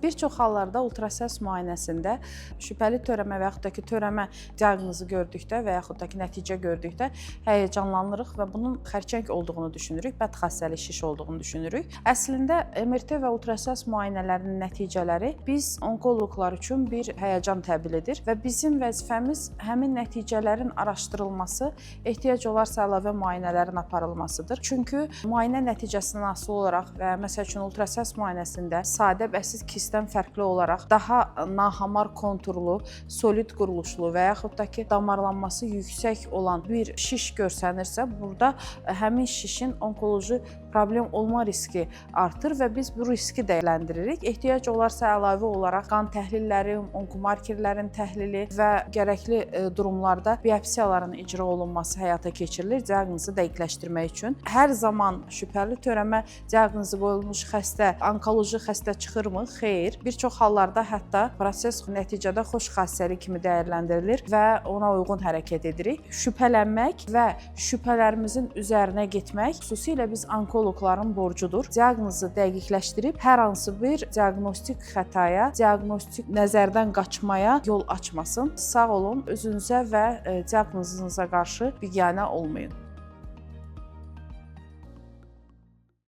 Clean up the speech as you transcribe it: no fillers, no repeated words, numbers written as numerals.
Bir çox hallarda ultrasəs müayinəsində şübhəli törəmə və yaxud da ki, törəmə diaqnozu gördükdə və yaxud da ki, nəticə gördükdə həyəcanlanırıq və bunun xərçəng olduğunu düşünürük, bəd xassəli şiş olduğunu düşünürük. Əslində MRT və ultrasəs müayinələrinin nəticələri biz onkoloqlar üçün bir həyəcan təbil edir və bizim vəzifəmiz həmin nəticələrin araşdırılması, ehtiyac olarsa əlavə müayinələrin aparılmasıdır. Çünki müayinə nəticəsindən asılı olaraq və məsəl üçün ultrasəs müayinəsində sadə bəsit kistdən fərqli olaraq daha nahamar konturlu, solid quruluşlu və yaxud da ki, damarlanması yüksək olan bir şiş görsənirsə, burada həmin şişin onkoloji problem olma riski artır və biz bu riski dəyərləndiririk. Ehtiyac olarsa əlavə olaraq qan təhlilləri, onkomarkerlərin təhlili və gərəkli durumlarda biopsiyaların icra olunması həyata keçirilir diaqnozu dəqiqləşdirmək üçün. Hər zaman şübhəli törəmə diaqnozu qoyulmuş xəstə onkoloji xəstə çıxırmı? Xeyr. Bir çox hallarda hətta proses nəticədə xoş xassəli kimi dəyərləndirilir və ona uyğun hərəkət edirik. Şübhələnmək və şübhələrimizin üzərinə getmək xüsusilə biz onkoloqların borcudur. Diaqnozu dəqiqləşdirib hər hansı bir diaqnostik xətaya, diaqnostik nəzərdən qaçmaya yol açmasın. Sağ olun, özünüzə və diaqnozunuza qarşı biganə olmayın.